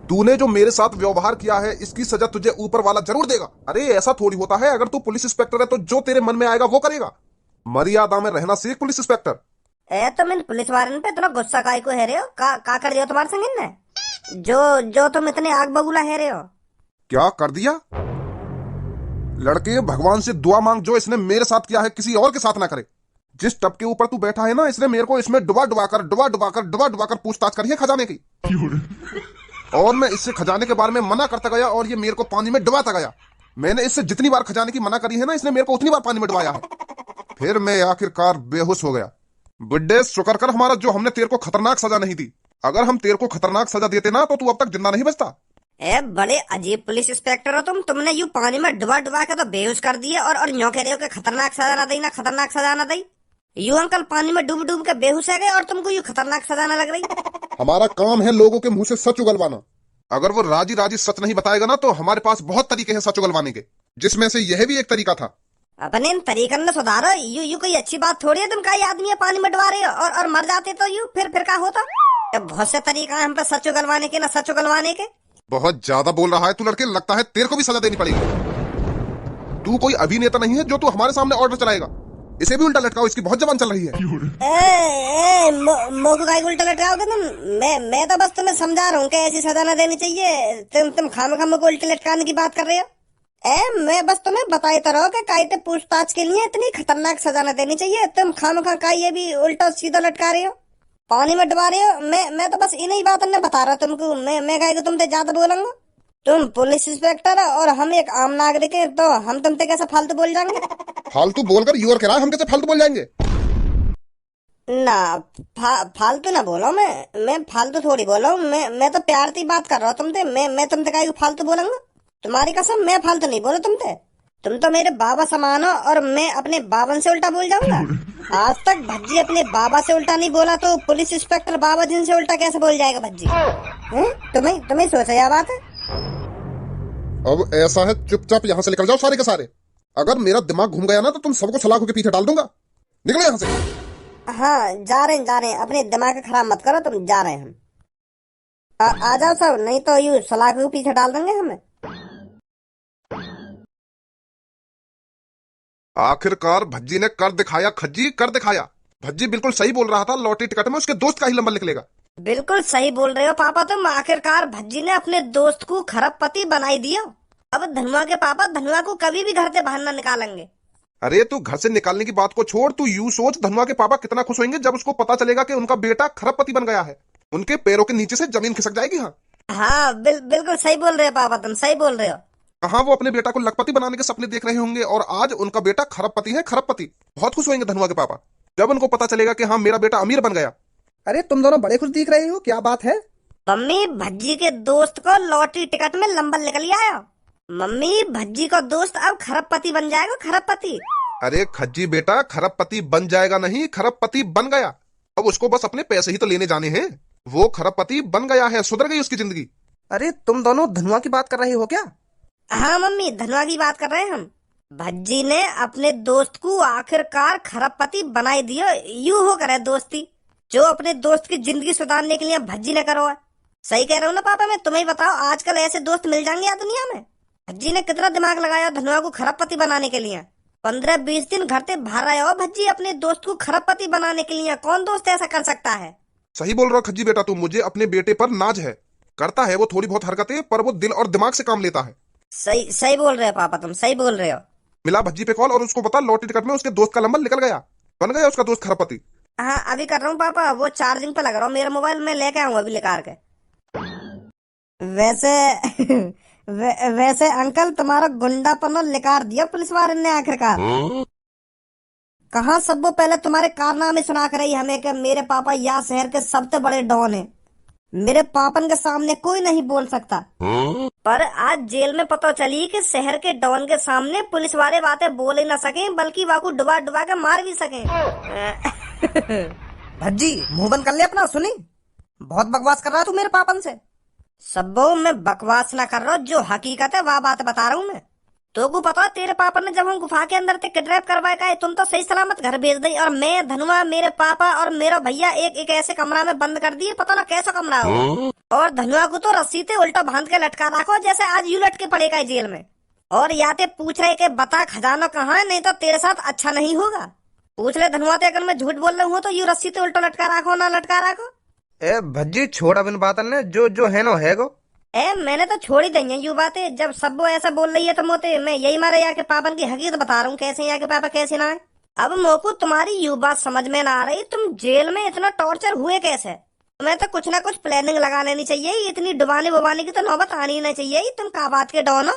तूने जो मेरे साथ व्यवहार किया है इसकी सजा तुझे ऊपर वाला जरूर देगा। अरे ऐसा थोड़ी होता है, अगर तू पुलिस इंस्पेक्टर है तो जो तेरे मन में आएगा वो करेगा। मर्यादा में रहना सीख पुलिस इंस्पेक्टर। ए तुम इन पुलिस वारन पे इतना गुस्सा काहे को है रहे हो? का कर दियो तुम्हारे संग इनने, जो जो तुम इतने आग बबूला है रहे हो? क्या कर दिया? लड़के, भगवान से दुआ मांग जो इसने मेरे साथ किया है किसी और के साथ ना करे। जिस टब के ऊपर तू बैठा है ना, इसने मेरे को इसमें डुबा डुबा कर पूछताछ करी है खजाने की। और मैं इससे खजाने के बारे में मना करता गया और ये मेरे को पानी में डुबाता गया। मैंने इससे जितनी बार खजाने की मना करी है ना, इसने मेरे को उतनी बार पानी में डुबाया है। फिर मैं आखिरकार बेहोश हो गया। बुड्ढे, शुक्र कर हमारा जो हमने तेरे को खतरनाक सजा नहीं दी। अगर हम तेरे को खतरनाक सजा देते ना तो तू अब तक जिंदा नहीं बचता। ए बड़े अजीब पुलिस इंस्पेक्टर हो तुमने यूं पानी में डुबा डुबा के तो बेहोश कर दिए, और यूं कह रहे हो कि खतरनाक सजा ना दी, ना खतरनाक सजा ना दी। यूं अंकल पानी में डूब डूब के बेहोश है गए और तुमको यूं खतरनाक सजा ना लग रही? हमारा काम है लोगों के मुंह से सच उगलवाना। अगर वो राजी राजी सच नहीं बताएगा ना तो हमारे पास बहुत तरीके हैं सच उगलवाने के, जिसमें से यह भी एक तरीका था। अपने इन तरीकन में सुधारो। यू कोई अच्छी बात थोड़ी है तुम का आदमी है पानी में डुबा रहे हो और मर जाते तो यू फिर क्या होता? बहुत से तरीका है हम पे सच उगलवाने के, ना सच उगलवाने के। बहुत ज्यादा बोल रहा है तू लड़के, लगता है तेरे को भी सजा देनी पड़ेगी। तू कोई अभिनेता नहीं है जो तू हमारे सामने ऑर्डर चलाएगा। इसे भी उल्टा लटकाओ, इसकी बहुत जबान चल रही है। मोको का उल्टा लटकाओगे तुम? मैं तो बस तुम्हें समझा रहा हूँ कि ऐसी सजा ना देनी चाहिए। तुम खाम को उल्टे लटकाने की बात कर रहे हो। मैं बस तुम्हें बताता रहो कि कायदे पूछताछ के लिए इतनी खतरनाक सजा न देनी चाहिए। तुम खामखा का ये भी उल्टा सीधा लटका रहे हो, पानी में डुबा रहे हो। मैं तो बस इन्हीं बात ने बता रहा तुमको। मैं कहेगा तुमसे ज्यादा बोलूंगा? तुम पुलिस इंस्पेक्टर है और हम एक आम नागरिक है, तो हम तुमसे कैसे फालतू बोल जाएंगे? फालतू बोलकर यूर कह रहा है हम कैसे फालतू बोल जाएंगे? ना फालतू ना बोलो। मैं फालतू थोड़ी बोला हूँ। मैं तो प्यार की बात कर रहा हूँ तुमसे। मैं तुमसे कहेगा फालतू बोलूंगा? तुम्हारी कसम मैं फालतू नहीं बोला तुमसे। तुम तो मेरे बाबा समान हो और मैं अपने बाबन से उल्टा बोल जाऊंगा? आज तक भज्जी अपने बाबा से उल्टा नहीं बोला तो पुलिस इंस्पेक्टर बाबा जिन से उल्टा कैसे बोल जाएगा भज्जी? तुम्हें तुम्हें सोचा यह बात है? अब ऐसा है, चुपचाप यहाँ से निकल जाओ सारे के सारे। अगर मेरा दिमाग घूम गया ना तो तुम सबको सलाखों के पीछे डाल दूंगा। निकलो यहाँ से। हाँ जा रहे हैं। अपने दिमाग खराब मत करो तुम। जा रहे हैं हम। आ जाओ सब, नहीं तो यूं सलाखों के पीछे डाल देंगे हमें। आखिरकार भज्जी ने कर दिखाया, खज्जी कर दिखाया। भज्जी बिल्कुल सही बोल रहा था, लॉटरी टिकट में उसके दोस्त का ही नंबर निकलेगा। बिल्कुल सही बोल रहे हो पापा तुम। आखिरकार भज्जी ने अपने दोस्त को खरबपति बनाई दिया। अब धनुआ के पापा धनुआ को कभी भी घर से बाहर न निकालेंगे। अरे तू घर से निकालने की बात को छोड़, तू यूं सोच धनुआ के पापा कितना खुश होंगे जब उसको पता चलेगा कि उनका बेटा खरबपति बन गया है। उनके पैरों के नीचे से जमीन खिसक जाएगी। हाँ हाँ बिल्कुल सही बोल रहे हो पापा तुम, सही बोल रहे हो। हाँ, वो अपने बेटा को लखपति बनाने के सपने देख रहे होंगे और आज उनका बेटा खरबपति है। खरबपति बहुत खुश होंगे धनुआ के पापा जब उनको पता चलेगा कि हाँ मेरा बेटा अमीर बन गया। अरे तुम दोनों बड़े खुश दिख रहे हो, क्या बात है? मम्मी भज्जी के दोस्त को लॉटरी टिकट में नंबर निकल आया। मम्मी भज्जी का दोस्त अब खरबपति बन जाएगा, खरबपति। अरे खज्जी बेटा, खरबपति बन जाएगा नहीं, खरबपति बन गया। अब उसको बस अपने पैसे ही तो लेने जाने हैं। वो खरबपति बन गया है, सुधर गई उसकी जिंदगी। अरे तुम दोनों धनुआ की बात कर रहे हो क्या? हाँ मम्मी धनुआ की बात कर रहे हैं हम। भज्जी ने अपने दोस्त को आखिरकार खरबपति बनाई दिया। यूं हो करे दोस्ती जो अपने दोस्त की जिंदगी सुधारने के लिए भज्जी ने करो है। सही कह रहा हूँ ना पापा? मैं तुम्हें बताओ आजकल ऐसे दोस्त मिल जाएंगे या दुनिया में? भज्जी ने कितना दिमाग लगाया धनुआ को खरबपति बनाने के लिए। 15-20 दिन घर से बाहर आया हो भज्जी अपने दोस्त को खरबपति बनाने के लिए। कौन दोस्त ऐसा कर सकता है? सही बोल रहा खज्जी बेटा तू। मुझे अपने बेटे पर नाज है। करता है वो थोड़ी बहुत हरकतें, पर वो दिल और दिमाग से काम लेता है। सही सही बोल रहे हो पापा तुम, सही बोल रहे हो। मिला भज्जी पे कॉल और उसको बता लॉटरी टिकट में उसके दोस्त का नंबर निकल गया, बन गया उसका दोस्त खरबपति। हाँ अभी कर रहा हूँ पापा, वो चार्जिंग पे लगा रहा हूँ। मेरा मोबाइल में लेके आऊंगा अभी लेकर के। वैसे वैसे अंकल तुम्हारा गुंडापन लिकार दिया पुलिस वाले ने आखिरकार। कहाँ सबको पहले तुम्हारे कारनामे सुना कर रही हमें कि मेरे पापा यहाँ शहर के सबसे बड़े डॉन हैं। मेरे पापन के सामने कोई नहीं बोल सकता। पर आज जेल में पता चली कि शहर के डॉन के सामने पुलिस वाले बातें बोल ही ना सके, बल्कि वाकू डुबा डुबा के मार भी सके। भज्जी मुंह बंद कर ले अपना, सुनी? बहुत बकवास कर रहा है तू मेरे पापन से। सब्बो मैं बकवास ना कर रहा हूँ, जो हकीकत है वह बात बता रहा हूँ मैं। तो को पता तेरे पापा ने जब हम गुफा के अंदर थे किडनैप करवाए का है, तुम तो सही सलामत घर भेज दी और मैं धनुआ मेरे पापा और मेरा भैया एक एक ऐसे कमरा में बंद कर दिए, पता ना कैसा कमरा हो। और धनुआ को तो रस्सी से उल्टा बांध के लटका रखो जैसे आज यू लटके पड़ेगा जेल में। और या ते पूछ रहे कि बता खजाना कहाँ है, नहीं तो तेरे साथ अच्छा नहीं होगा। पूछ ले धनुआ ते, अगर मैं झूठ बोल रहा हूँ तो यू रस्सी से उल्टा लटका रखो ना लटका रखो। ए भज्जी छोड़ अब इन बातन ने, जो जो है नो है गो। मैंने तो छोड़ ही दी है यू बातें, जब सब वो ऐसा बोल रही है तो मोते मैं यही मारे यहाँ के पापन की हकीकत बता रहा हूँ, कैसे यहाँ के पापा कैसे ना है। अब मोको तुम्हारी यू बात समझ में ना आ रही, तुम जेल में इतना टॉर्चर हुए कैसे? तुम्हें तो कुछ ना कुछ प्लानिंग लगा लेनी चाहिए, इतनी डुबाने बुबाने की तो नौबत आनी नहीं चाहिए। तुम का बात के डॉन हो?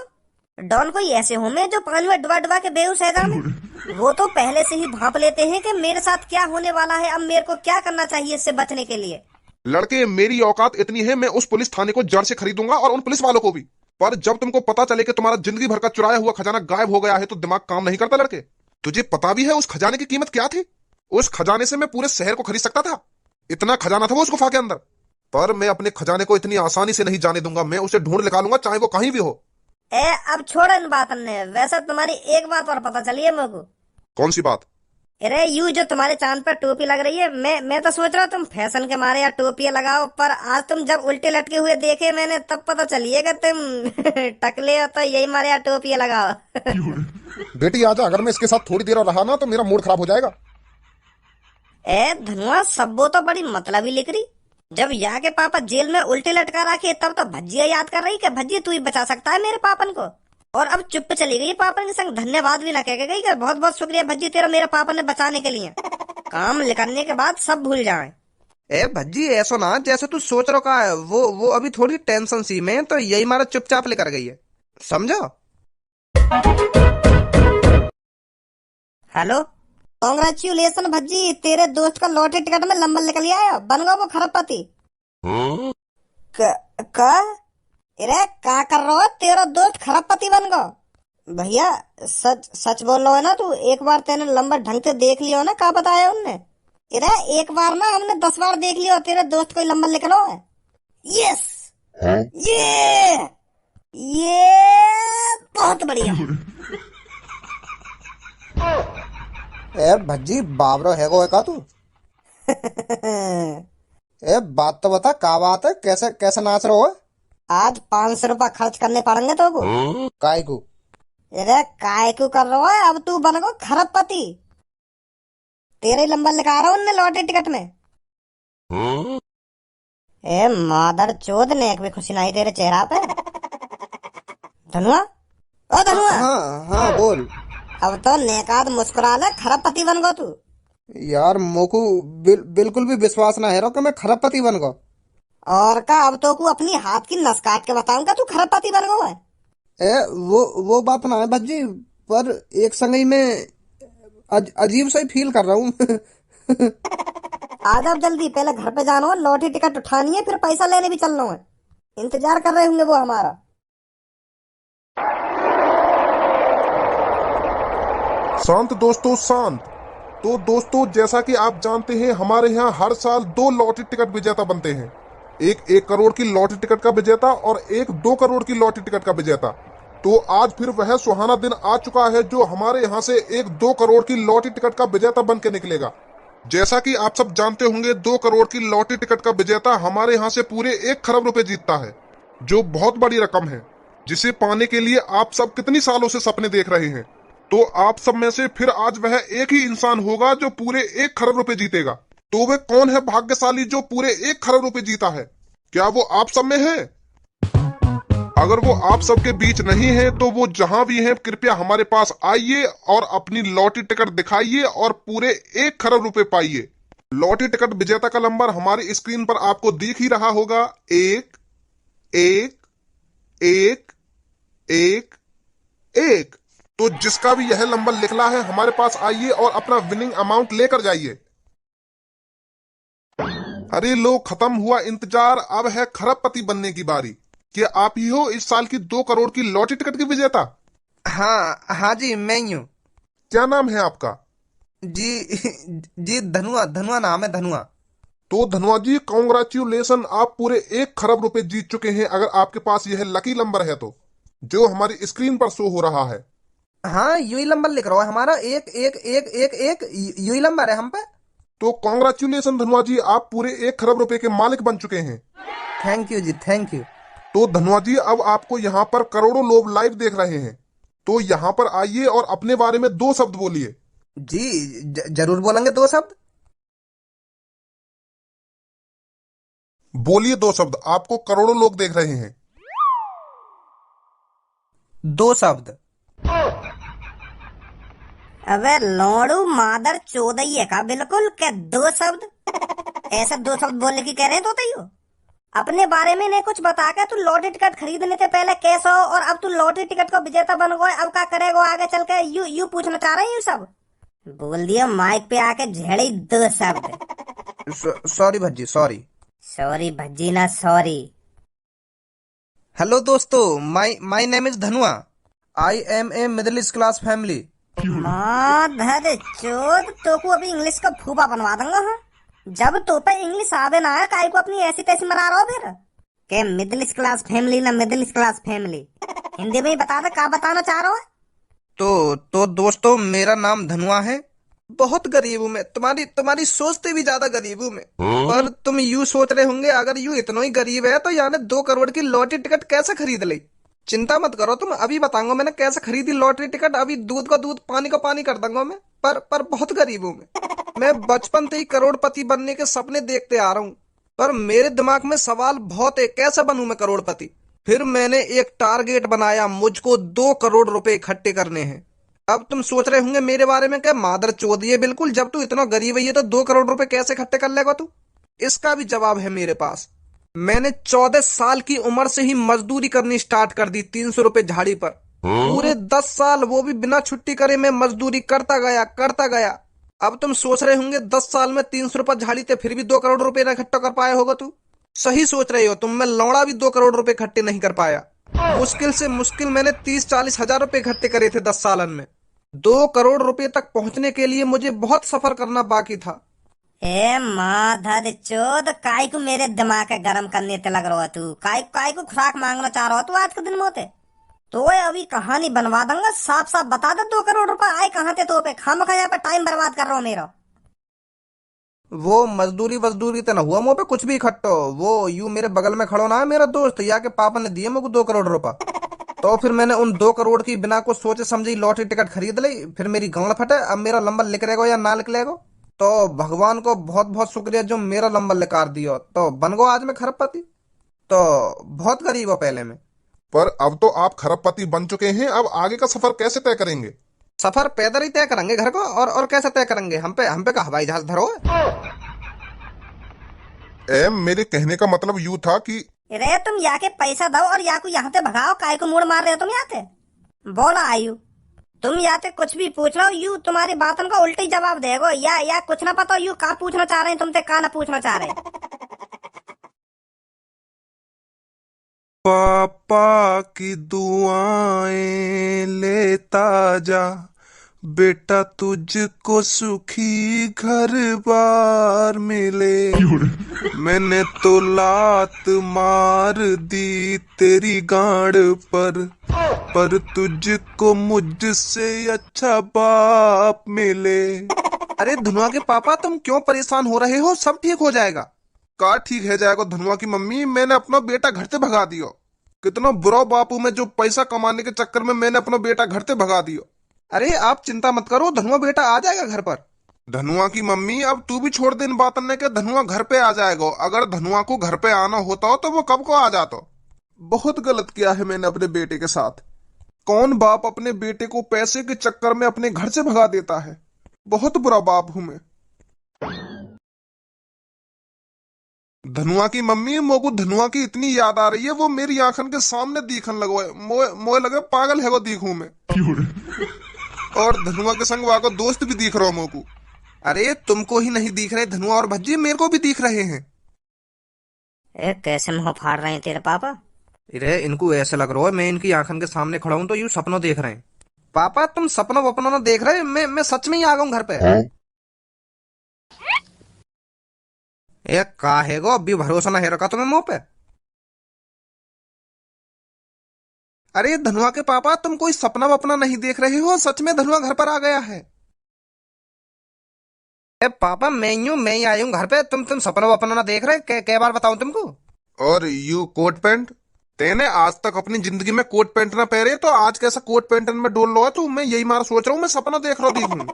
डॉन कोई ऐसे हो मैं जो पानी में डुबा डुबा के बेहोश है जाने। वो तो पहले से ही भांप लेते हैं कि मेरे साथ क्या होने वाला है, अब मेरे को क्या करना चाहिए इससे बचने के लिए। लड़के, मेरी औकात इतनी है, मैं उस पुलिस थाने को जड़ से खरीदूंगा और उन पुलिस वालों को भी। पर जब तुमको पता चले कि तुम्हारा जिंदगी भर का चुराया हुआ खजाना गायब हो गया है तो दिमाग काम नहीं करता। लड़के, तुझे पता भी है उस खजाने की कीमत क्या थी? उस खजाने से मैं पूरे शहर को खरीद सकता था, इतना खजाना था वो उस गुफा के अंदर। पर मैं अपने खजाने को इतनी आसानी से नहीं जाने दूंगा, मैं उसे ढूंढ निकालूंगा चाहे वो कहीं भी हो। अब छोड़ इन बातन ने, वैसे तुम्हारी एक बात और पता चली है मेरे को। कौन सी बात? अरे यू जो तुम्हारे चांद पर टोपी लग रही है, मैं तो सोच रहा हूँ तुम फैशन के मारे या टोपी लगाओ, पर आज तुम जब उल्टे लटके हुए देखे मैंने तब पता चलिएगा तुम टकले हो तो यही मारे या टोपी लगाओ। बेटी आजा, अगर मैं इसके साथ थोड़ी देर और रहा ना तो मेरा मूड खराब हो जाएगा। धनुआ सब्बो तो बड़ी मतलबी लिख रही, जब यहाँ के पापा जेल में उल्टे लटका रखे तब तो भज्जिया याद कर रही कि भज्जी तू ही बचा सकता है मेरे पापन को। और अब चुप चली गई, पापन के संग धन्यवाद भी ना कह के गई कि बहुत बहुत शुक्रिया भज्जी तेरा मेरे पापा ने बचाने के लिए। काम करने के बाद सब भूल जाए। ए भज्जी ऐसा ना जैसे तू सोच रहा है, वो अभी थोड़ी टेंशन सी में तो यही मारा चुपचाप लेकर गई है, समझो। हेलो, कांग्रेचुलेशन भज्जी, तेरे दोस्त का लॉटरी टिकट में नंबर निकल आया, बन गया वो खरबपति। का अरे का कर रहा है, तेरा दोस्त खरबपति बन गया? भैया सच सच बोल रहा है ना तू? एक बार तेने नंबर ढंग से देख लियो ना, का बताया उनने? अरे एक बार ना हमने 10 बार देख लियो, तेरे दोस्त कोई नंबर निकलो है। यस, ये बहुत बढ़िया। ए भज्जी बाबरो है गो का तू? ए बात तो बता, का बात है, कैसे कैसे नाच रहे हो? आज 500 रुपया खर्च करने पड़ेंगे तो को। काय को? अरे काय क्यों कर रहा है, अब तू बन गो खरबपति। तेरे नंबर लिखा रहा उनने लॉटरी टिकट में। ए मादर चोद ने एक भी खुशी नहीं तेरे चेहरा पे। धनुआ, ओ धनुआ। हाँ हाँ बोल। अब तो नेकाद मुस्कुरा ले, खरबपति बन गो तू। यार मोकू बिल्कुल भी विश्वास ना है रो कि मैं खरबपति बन गो। और का अब तो को अपनी हाथ की नस काट के बताऊंगा तू खरबपति बन गो है। ए वो बात ना है भज्जी, पर एक संगई में अजीब सा ही फील कर रहा हूँ। आ जाओ जल्दी, पहले घर पे जाना है, लॉटरी टिकट उठानी है, फिर पैसा लेने भी चलना है। इंतजार कर रहे होंगे वो हमारा। शांत दोस्तों, शांत। तो दोस्तों, जैसा कि आप जानते हैं हमारे यहाँ हर साल 2 लॉटरी टिकट विजेता बनते हैं, एक 1 करोड़ की लॉटरी टिकट का विजेता और एक 2 करोड़ की लॉटरी टिकट का विजेता। तो आज फिर वह सुहाना दिन आ चुका है जो हमारे यहाँ से एक 2 करोड़ की लॉटरी टिकट का विजेता बन के निकलेगा। जैसा कि आप सब जानते होंगे, 2 करोड़ की लॉटरी टिकट का विजेता हमारे यहाँ से पूरे 1 खरब रुपए जीतता है, जो बहुत बड़ी रकम है, जिसे पाने के लिए आप सब कितनी सालों से सपने देख रहे हैं। तो आप सब में से फिर आज वह एक ही इंसान होगा जो पूरे 1 खरब रुपए जीतेगा। तो वह कौन है भाग्यशाली जो पूरे 1 खरब रुपए जीता है? क्या वो आप सब में है? अगर वो आप सबके बीच नहीं है तो वो जहां भी हैं कृपया हमारे पास आइए और अपनी लॉटरी टिकट दिखाइए और पूरे 1 खरब रुपए पाइए। लॉटरी टिकट विजेता का नंबर हमारी स्क्रीन पर आपको दिख ही रहा होगा, 1 1 1 1 1। तो जिसका भी यह नंबर निकला है हमारे पास आइए और अपना विनिंग अमाउंट लेकर जाइए। अरे लो, खत्म हुआ इंतजार, अब है खरबपति बनने की बारी। क्या आप ही हो इस साल की 2 करोड़ की लॉटरी टिकट की विजेता? हाँ हाँ जी, मैं ही हूँ। क्या नाम है आपका? जी धनुआ, धनुआ नाम है, धनुआ। तो धनुआ जी, कॉन्ग्रेचुलेशन, आप पूरे 1 खरब रुपए जीत चुके हैं, अगर आपके पास यह लकी नंबर है तो, जो हमारी स्क्रीन पर शो हो रहा है। हाँ, यही नंबर लिख रहा है हमारा, 111111, यही नंबर है हम पे। तो कॉन्ग्रेचुलेसन धनुआ जी, आप पूरे 1 खरब रुपए के मालिक बन चुके हैं। थैंक यू जी, थैंक यू। तो धनुआ जी, अब आपको यहाँ पर करोड़ों लोग लाइव देख रहे हैं, तो यहाँ पर आइए और अपने बारे में 2 शब्द बोलिए। जी, जरूर बोलेंगे 2 शब्द। बोलिए 2 शब्द, आपको करोड़ों लोग देख रहे हैं। 2 शब्द। अबे लोड़ू मादर चोदई है का बिल्कुल के 2 शब्द? ऐसे 2 शब्द बोलने की कह रहे हैं तो तैयो अपने बारे में नहीं कुछ बता के। तू लॉटरी टिकट खरीदने से पहले कैसा हो, और अब तू लॉटरी टिकट का विजेता बन गए, अब क्या करेगा आगे चल के? यू यू पूछना चाह रहे हैं? यू सब बोल दिया माइक पे आके झेड़ी 2 शब्द। Sorry Bhajji, sorry. Sorry Bhajji ना सॉरी। हेलो दोस्तों, my my name is Dhanua. I am a middle class family. माधर चोद तो को अभी इंग्लिश का फूफा बनवा दूंगा। हाँ, जब तो पे इंग्लिश आवे ना है काय को अपनी ऐसी तैसी मरा रहा हो फिर के मिडिल क्लास फैमिली ना मिडिल क्लास फैमिली। हिंदी में ही बता दे क्या बताना चाह रहा हो। तो दोस्तों, मेरा नाम धनुआ है। बहुत गरीब हूँ मैं, तुम्हारी तुम्हारी सोचते भी ज्यादा गरीब हूँ मैं। पर तुम यूं सोच रहे होंगे, अगर यूं इतना ही गरीब है तो यानी 2 करोड़ की लॉटरी टिकट कैसे खरीद ली। चिंता मत करो, तुम अभी बताऊंगा मैंने कैसे खरीदी लॉटरी टिकट। अभी दूध का दूध पानी का पानी कर दूंगा मैं। पर बहुत गरीब हूँ मैं बचपन से ही करोड़पति बनने के सपने देखते आ रहा हूँ। पर मेरे दिमाग में सवाल बहुत है, कैसे बनूं मैं करोड़पति। फिर मैंने एक टारगेट बनाया, मुझको 2 करोड़ रुपए इकट्ठे करने हैं। अब तुम सोच रहे होंगे मेरे बारे में, क्या मादर चौध ये बिल्कुल, जब तू इतना गरीब है तो 2 करोड़ रुपए कैसे इकट्ठे कर लेगा तू। इसका भी जवाब है मेरे पास। मैंने 14 साल की उम्र से ही मजदूरी करनी स्टार्ट कर दी, 300 रुपए झाड़ी पर। पूरे 10 साल, वो भी बिना छुट्टी करे, मैं मजदूरी करता गया करता गया। अब तुम सोच रहे होंगे 10 साल में 300 रुपए झाड़ी थे फिर भी 2 करोड़ रुपए ना इकट्ठा कर पाया होगा तू। सही सोच रहे हो तुम, मैं लौड़ा भी 2 करोड़ रुपए इकट्ठे नहीं कर पाया। मुश्किल से मुश्किल मैंने 30-40 हजार रुपए इकट्ठे करे थे 10 सालन में। 2 करोड़ रुपए तक पहुंचने के लिए मुझे बहुत सफर करना बाकी था। ए माधर चोद, काय को मेरे दिमाग के गरम करने ते लग रहा है तू? काय को खुराक मांगना चाह रहा हो तू आज के दिन मोते? तो अभी कहानी बनवा दूंगा, साफ साफ बता दे 2 करोड़ रुपए आए कहाँ थे तो पे खामखा यहाँ पे टाइम बर्बाद कर रहा हूँ मेरा। वो मजदूरी वजदूरी तो ना हुआ मुंह पे कुछ भी इकट्ठो। वो यूं मेरे बगल में खड़ो ना है मेरा दोस्त, या के पापा ने दिए मुझको 2 करोड़ रुपए। तो फिर मैंने उन 2 करोड़ की बिना कुछ सोचे समझी लॉटरी टिकट खरीद ली। फिर मेरी गांड फटे, अब मेरा नंबर लिख रहेगा या ना लिख लेगा। तो भगवान को बहुत बहुत शुक्रिया जो मेरा नंबर लिकार दियो, तो बन गो आज मैं खरबपति। तो बहुत गरीब हो पहले में। पर अब तो आप खरबपति बन चुके हैं, अब आगे का सफर कैसे तय करेंगे? सफर पैदल ही तय करेंगे घर को, और कैसे तय करेंगे? हम पे का हवाई जहाज धरो है? मेरे कहने का मतलब यूं था कि रे तुम या के पैसा दो और या को यहाँ से भगाओ, काय को मूड मार रहे हो तुम यहाँ से? बोला आयु, तुम या ते कुछ भी पूछ लो, यू तुम्हारी बातों का उल्टी जवाब देगो। या कुछ ना पता यू का पूछना चाह रहे हैं तुमसे, का ना पूछना चाह रहे हैं। पापा की दुआएं लेता जा बेटा, तुझको सुखी घर बार मिले। मैंने तो लात मार दी तेरी गांड पर तुझको मुझसे अच्छा बाप मिले। अरे धनुआ के पापा, तुम क्यों परेशान हो रहे हो? सब ठीक हो जाएगा। का ठीक है जाएगा धनुआ की मम्मी, मैंने अपना बेटा घर से भगा दियो। कितना बुरा बाप हूं मैं जो पैसा कमाने के चक्कर में मैंने अपना बेटा घर से भगा दियो। अरे आप चिंता मत करो, धनुआ बेटा आ जाएगा घर पर। धनुआ की मम्मी, अब तू भी छोड़ दे इन बातों ने के धनुआ घर पे आ जाएगा। अगर धनुआ को घर पे आना होता हो तो वो कब को आ जाता। बहुत गलत किया है मैंने अपने बेटे के साथ। कौन बाप अपने बेटे को पैसे के चक्कर में अपने घर से भगा देता है? बहुत बुरा बाप हूं मैं। धनुआ की मम्मी, मोको धनुआ की इतनी याद आ रही है, वो मेरी आंखन के सामने दिखन लगो है। मोए लगे पागल है वो दिखूं मैं। और धनुआ के संग वहां को दोस्त भी दिख रहा मोको। अरे तुमको ही नहीं दिख रहे धनुआ और भज्जी, मेरे को भी दिख रहे हैं। ए कैसे मुंह फाड़ रहे हैं तेरे पापा? अरे इनको ऐसे लग रहा है मैं इनकी आंखन के सामने खड़ा हूं तो यूं सपनों देख रहे हैं। पापा तुम सपनों वपनों ना देख रहे, मैं सच में ही आ गया हूं घर पे। ए का है गो, अभी भरोसा ना है रखा तुम्हें मुंह पे? अरे धनुआ के पापा, तुम कोई सपना वपना नहीं देख रहे हो, सच में धनुआ घर पर आ गया है। ए पापा, मैं ही आई हूँ घर पे। तुम सपना वपना ना देख रहे? कै बार बताऊं तुमको? और यू कोट पैंट, तेने आज तक अपनी जिंदगी में कोट पैंट ना पहरे, तो आज कैसा कोट पैंट में डोल लो है तू? मैं यही मार सोच रहा हूँ, मैं सपना देख रहा हूँ।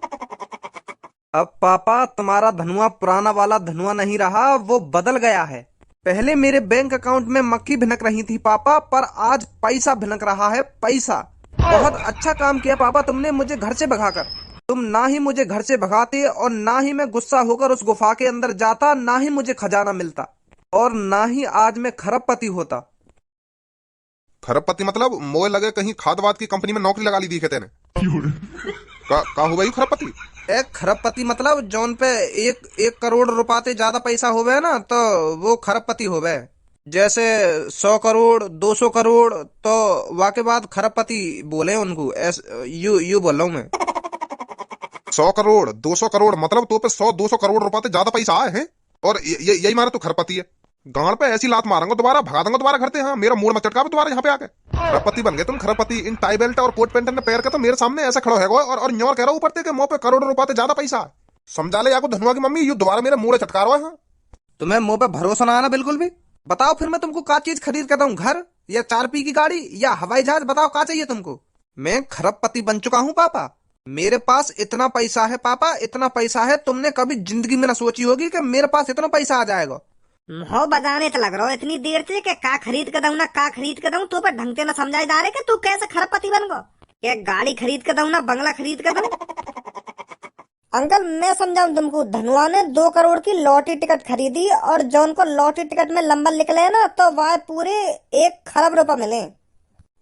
अब पापा, तुम्हारा धनुआ पुराना वाला धनुआ नहीं रहा, वो बदल गया है। पहले मेरे बैंक अकाउंट में मक्खी भिनक रही थी पापा, पर आज पैसा भिनक रहा है, पैसा। बहुत अच्छा काम किया पापा तुमने मुझे घर से भगाकर। तुम ना ही मुझे घर से भगाते और ना ही मैं गुस्सा होकर उस गुफा के अंदर जाता, ना ही मुझे खजाना मिलता, और ना ही आज मैं खरबपति होता। खरबपति मतलब मोए लगे कहीं खाद वाद की कंपनी में नौकरी लगा ली दी तेने। का हो गई खरबपति? एक खरबपति मतलब जौन पे एक करोड़ रुपये ज्यादा पैसा होवे ना, तो वो खरबपति होवे। जैसे 100 करोड़ 200 करोड़, तो वाके बाद खरबपति बोले उनको। यू बोल रहा हूँ मैं। 100 करोड़ 200 करोड़ मतलब तो पे 100-200 करोड़ रुपए ज्यादा पैसा आए हैं, और यही मारा तू खरबपति है। गांड पे ऐसी लात मारूंगा दोबारा, भगा दूंगा दोबारा घर से। हाँ, मेरा मूड मत चटका दोबारा यहाँ पे आके। खरबपति बन गए तुम, खरबपति। इन टाई बेल्ट और कोट पैंट ने पैर के तो मेरे सामने ऐसा खड़ा है, और न्योर कह रहा हूँ ऊपर से कि मुंह पे करोड़ों रुपए ज्यादा पैसा है। समझा ले याको धनुआ की मम्मी, यू दोबारा मेरा मूड चटका रहा है। हाँ, तुम्हें मुंह पे भरोसा ना आना बिल्कुल भी? बताओ फिर मैं तुमको क्या चीज खरीद कर दूं, घर या 4 पी की गाड़ी या हवाई जहाज? बताओ क्या चाहिए तुमको। मैं खरबपति बन चुका हूँ पापा, मेरे पास इतना पैसा है पापा, इतना पैसा है तुमने कभी जिंदगी में ना सोची होगी कि मेरे पास इतना पैसा आ जाएगा। हो बजाने तो लग रहा हो इतनी देर से कि का खरीद कर दूं ना का खरीद कर दूं, तो पर ढंग से ना समझाई जा रहे कि तू कैसे खरबपति बन गो। क्या गाड़ी खरीद कर दूं ना बंगला खरीद कर दूं? अंकल मैं समझाऊं तुमको, धनुआ ने 2 करोड़ की लॉटरी टिकट खरीदी, और जौन को लॉटरी टिकट में नंबर निकले ना, तो वह पूरे 1 खरब रुपए मिले।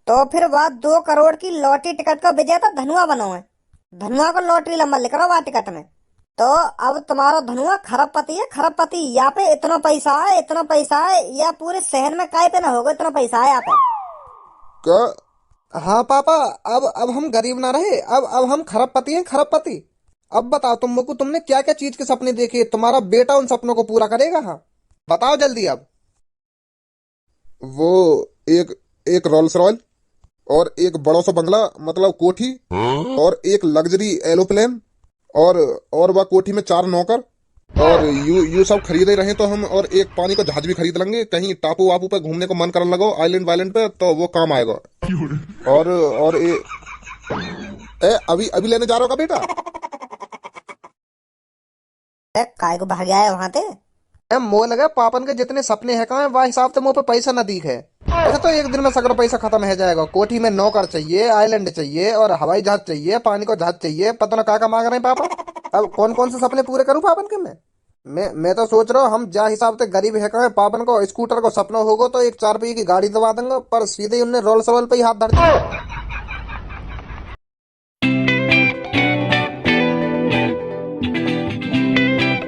तो फिर वह 2 करोड़ की लॉटरी टिकट का विजेता धनुआ बनो है। धनुआ को लॉटरी नंबर लिख रहा वह टिकट में। तो अब तुम्हारा धनुआ खरबपति है, खरबपति। यहाँ पे इतना पैसा है, इतना पैसा है, या पूरे शहर में काय पे ना होगा इतना पैसा है यहाँ पे। क्या? हाँ पापा, अब हम गरीब ना रहे, अब हम खरबपति हैं, खरबपति। अब बताओ तुमको, तुमने क्या क्या चीज के सपने देखे? तुम्हारा बेटा उन सपनों को पूरा करेगा? हाँ बताओ जल्दी अब। वो एक एक रोल्स रॉयल, और एक बड़ा सा बंगला मतलब कोठी, और एक लग्जरी एरोप्लेन, और वह कोठी में 4 नौकर, और यू सब खरीदे रहे तो हम, और एक पानी का जहाज भी खरीद लेंगे। कहीं टापू वापू पे घूमने को मन करने लगो, आइलैंड वाइलैंड पे, तो वो काम आएगा। और अभी अभी लेने जा रहा होगा बेटा? काय को भाग गया है वहां से? मोह लगा पापन के जितने सपने हैं कहाँ, वह हिसाब से मुंह पे पैसा न दिख है। ऐसा तो एक दिन में सगरा पैसा खत्म हो जाएगा। कोठी में नौकर चाहिए, आइलैंड चाहिए, और हवाई जहाज चाहिए, पानी का जहाज चाहिए, पता ना क्या मांग रहे हैं पापा। अब कौन कौन से सपने पूरे करूं पापन के? मैं तो सोच रहा हूँ, हम जा हिसाब से गरीब है कहाँ, पापन को स्कूटर को सपना होगा तो एक 4 पहिए की गाड़ी दबा देंगे, पर सीधे ही उन्हें रोल्स रॉयल पे ही हाथ धर दिया।